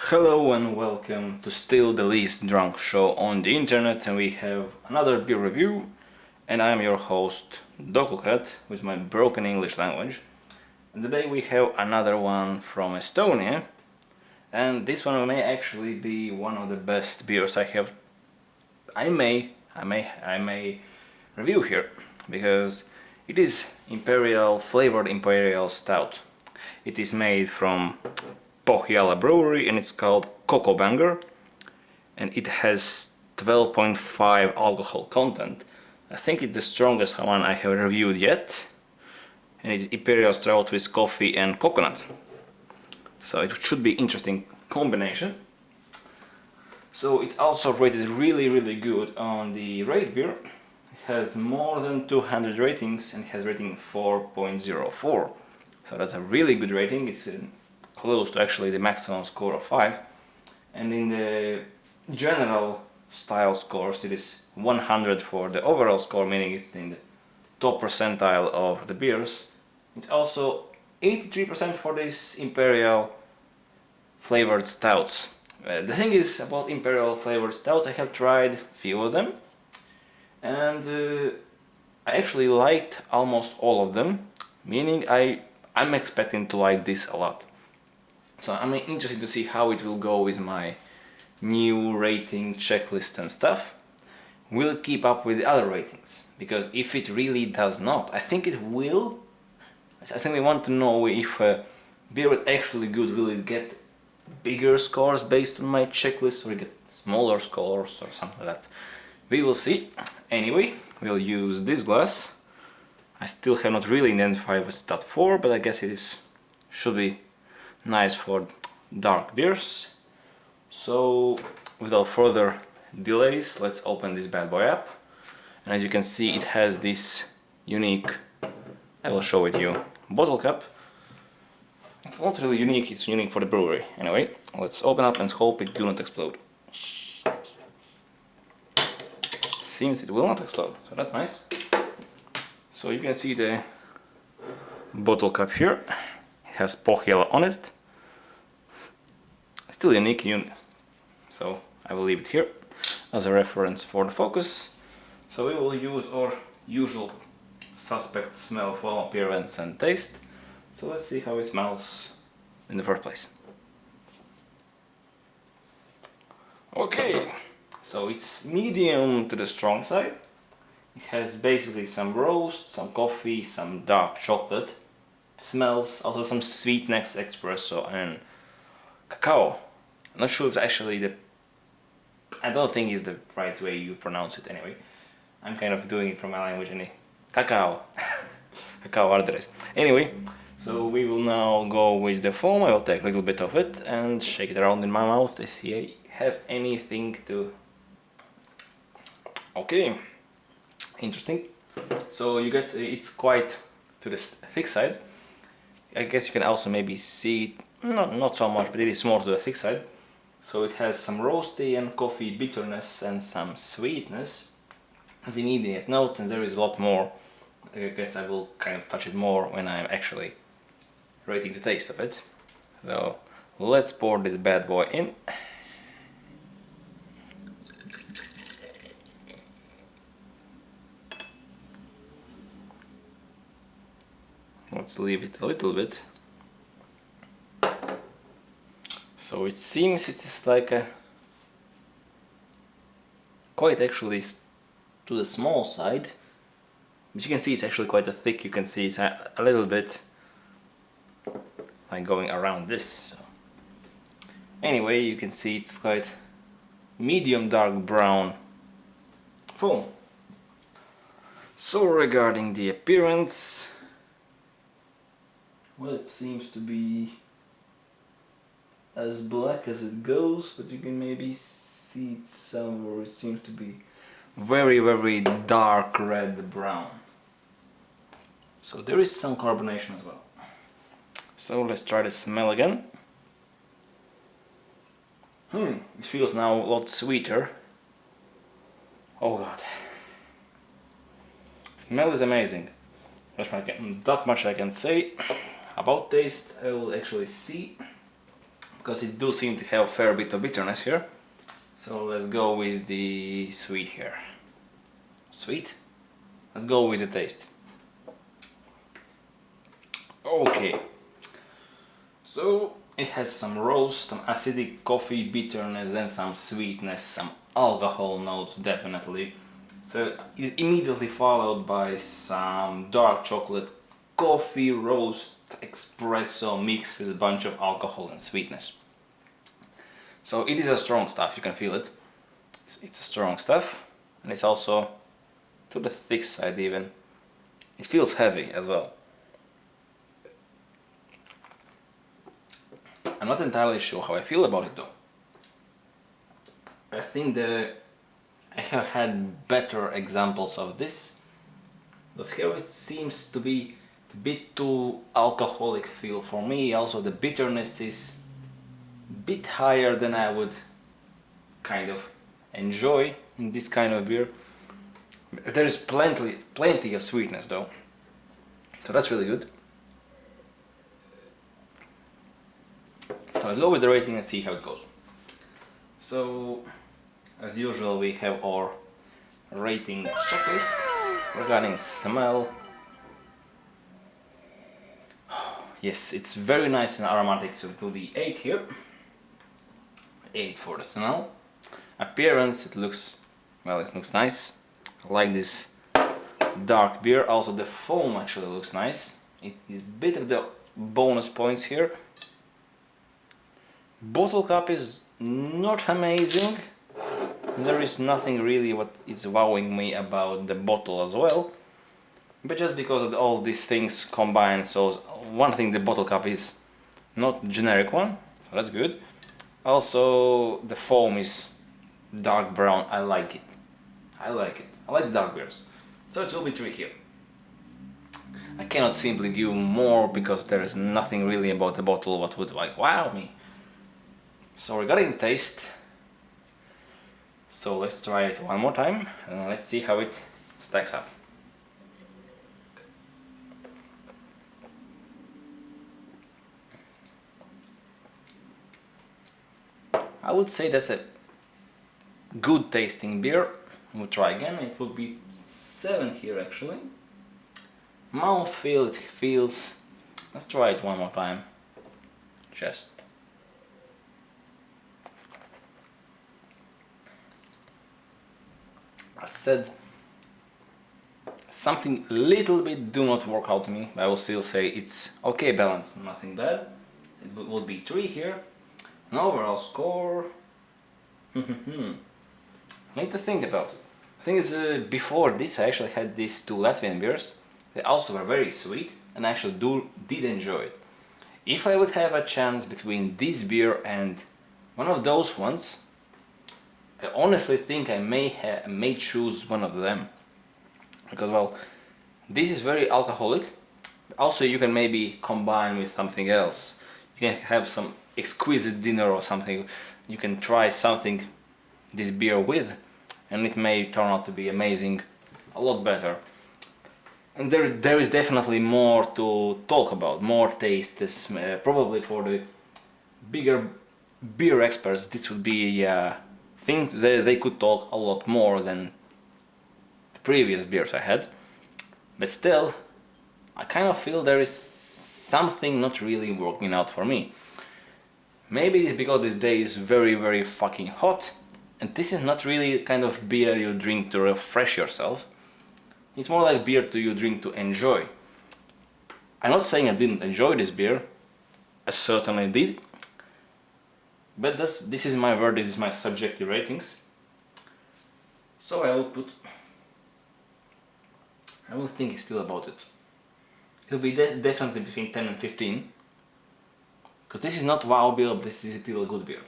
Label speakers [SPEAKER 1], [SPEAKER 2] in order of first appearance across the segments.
[SPEAKER 1] Hello and welcome to Still the Least Drunk Show on the internet, and we have another beer review, and I am your host Dokukat with my broken English language. And today we have another one from Estonia, and this one may actually be one of the best beers I may review here, because it is flavored Imperial Stout. It is made from Pohjala brewery and it's called CocoBänger, and it has 12.5 alcohol content. I think it's the strongest one I have reviewed yet, and it's Imperial Stout with coffee and coconut, so it should be interesting combination. So it's also rated really good on the Rate Beer. It has more than 200 ratings and it has rating 4.04, so that's a really good rating. It's close to actually the maximum score of 5, and in the general style scores it is 100 for the overall score, meaning it's in the top percentile of the beers. It's also 83% for these Imperial flavored stouts. The thing is about Imperial flavored stouts, I have tried a few of them, and I actually liked almost all of them, meaning I'm expecting to like this a lot. So I'm interested to see how it will go with my new rating checklist and stuff. Will it keep up with the other ratings? Because if it really does not, I think it will. I simply want to know if beer is actually good. Will it get bigger scores based on my checklist, or it get smaller scores or something like that? We will see. Anyway, we'll use this glass. I still have not really identified with Stout 4, but I guess should be nice for dark beers. So without further delays, let's open this bad boy up. And as you can see, it has this unique, I will show it you, bottle cap. It's not really unique, it's unique for the brewery. Anyway, let's open up and hope it do not explode. Seems it will not explode, so that's nice. So you can see the bottle cap here. It has Pohjala on it. Still unique unit, so I will leave it here as a reference for the focus. So we will use our usual suspect smell for appearance and taste. So let's see how it smells in the first place. Okay, so it's medium to the strong side. It has basically some roast, some coffee, some dark chocolate. It smells also some sweetness, espresso and cacao. I'm not sure if actually I don't think it's the right way you pronounce it anyway. I'm kind of doing it from my language anyway. Cacao. Cacao ardres. Anyway, so we will now go with the foam. I will take a little bit of it and shake it around in my mouth if you have anything to... Okay, interesting. So you get, it's quite to the thick side. I guess you can also maybe see it, not so much, but it is more to the thick side. So it has some roasty and coffee bitterness and some sweetness as immediate notes, and there is a lot more. I guess I will kind of touch it more when I'm actually rating the taste of it. So let's pour this bad boy in. Let's leave it a little bit. So it seems it is like a quite actually to the small side, but you can see it's actually quite a thick. You can see it's a little bit like going around this. So anyway, you can see it's quite medium dark brown foam. So regarding the appearance, well, it seems to be as black as it goes, but you can maybe see it somewhere. It seems to be very dark red brown. So there is some carbonation as well. So let's try the smell again. It feels now a lot sweeter. Oh god. Smell is amazing. That much I can say. About taste, I will actually see. because it do seem to have a fair bit of bitterness here. So let's go with the sweet here. Sweet? Let's go with the taste. Okay. So it has some roast, some acidic coffee bitterness and some sweetness, some alcohol notes definitely. So it's immediately followed by some dark chocolate, coffee, roast, espresso mixed with a bunch of alcohol and sweetness. So it is a strong stuff, you can feel it. It's a strong stuff, and it's also to the thick side even. It feels heavy as well. I'm not entirely sure how I feel about it though. I think I have had better examples of this, because here it seems to be a bit too alcoholic feel for me. Also the bitterness is a bit higher than I would kind of enjoy in this kind of beer. There is plenty of sweetness though, so that's really good. So let's go with the rating and see how it goes. So, as usual, we have our rating checklist regarding smell. Yes, it's very nice and aromatic, so it will be 8 here. 8 for the smell. Appearance, it looks nice. I like this dark beer. Also the foam actually looks nice. It is a bit of the bonus points here. Bottle cap is not amazing. There is nothing really what is wowing me about the bottle as well. But just because of all these things combined, so one thing, the bottle cap is not generic one, so that's good. Also the foam is dark brown. I like it. I like the dark beers. So it will be 3 here. I cannot simply give more because there is nothing really about the bottle what would like wow me. So regarding taste, so let's try it one more time and let's see how it stacks up. I would say that's a good tasting beer. We'll try again. It will be 7 here actually. Mouthfeel, it feels. Let's try it one more time. Just. I said something little bit do not work out to me, but I will still say it's okay balanced, nothing bad. It would be 3 here. An overall score. I need to think about it. The thing is, before this I actually had these 2 Latvian beers. They also were very sweet and I actually did enjoy it. If I would have a chance between this beer and one of those ones, I honestly think I may choose one of them, because well, this is very alcoholic. Also, you can maybe combine with something else. You can have some exquisite dinner or something. You can try something this beer with, and it may turn out to be amazing, a lot better. And there is definitely more to talk about, more tastes. Probably for the bigger beer experts, this would be thing they could talk a lot more than the previous beers I had. But still, I kind of feel there is something not really working out for me. Maybe it's because this day is very fucking hot, and this is not really kind of beer you drink to refresh yourself. It's more like beer you drink to enjoy. I'm not saying I didn't enjoy this beer, I certainly did. But this is my word, this is my subjective ratings. So I will think still about it. It'll be definitely between 10 and 15. Because this is not wow beer, but this is still a good beer.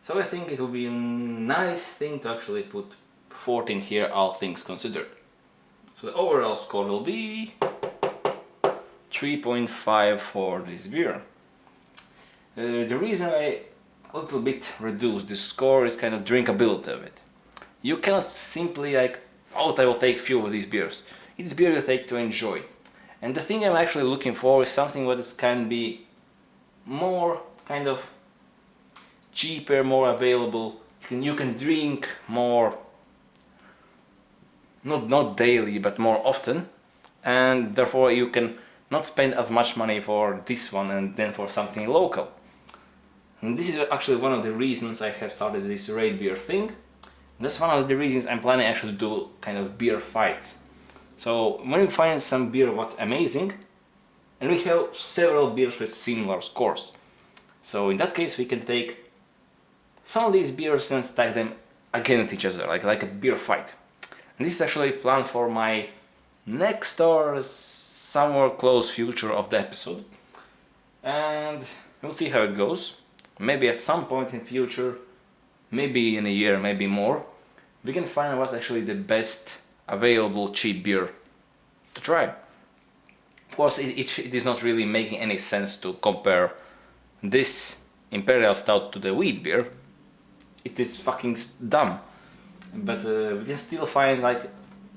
[SPEAKER 1] So I think it will be a nice thing to actually put 14 here, all things considered. So the overall score will be 3.5 for this beer. The reason I a little bit reduced the score is kind of drinkability of it. You cannot simply like, oh, I will take few of these beers. It's beer you take to enjoy. And the thing I'm actually looking for is something that can be more kind of cheaper, more available. You can drink more, not daily, but more often, and therefore you can not spend as much money for this one and then for something local. And this is actually one of the reasons I have started this rate beer thing. That's one of the reasons I'm planning actually to do kind of beer fights. So when we find some beer what's amazing, and we have several beers with similar scores. So in that case we can take some of these beers and stack them against each other, like a beer fight. And this is actually planned for my next or somewhere close future of the episode. And we'll see how it goes. Maybe at some point in future, maybe in a year, maybe more, we can find what's actually the best available cheap beer to try. Of course, it is not really making any sense to compare this Imperial Stout to the wheat beer. It is fucking dumb. But we can still find,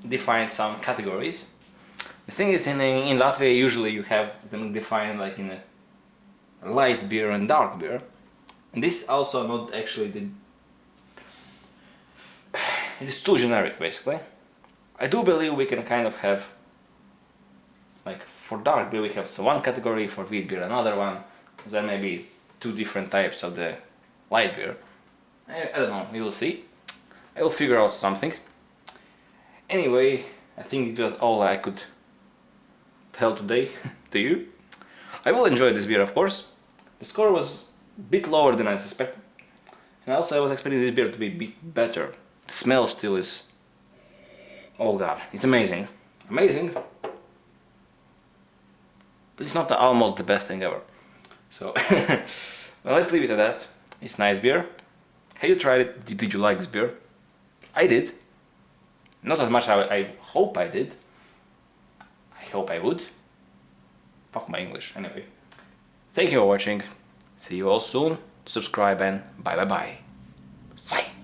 [SPEAKER 1] define some categories. The thing is, in Latvia usually you have them defined like in a light beer and dark beer. And this is also not actually the... It is too generic, basically. I do believe we can kind of have, like for dark beer we have one category, for wheat beer another one, then maybe two different types of the light beer. I don't know, we will see. I will figure out something. Anyway, I think it was all I could tell today to you. I will enjoy this beer, of course. The score was a bit lower than I suspected. And also I was expecting this beer to be a bit better. The smell still is... Oh god, it's amazing. Amazing. But it's not almost the best thing ever. So, well, let's leave it at that. It's nice beer. Have you tried it? Did you like this beer? I did. Not as much as I hope I did. I hope I would. Fuck my English, anyway. Thank you for watching. See you all soon. Subscribe and bye bye bye. Bye.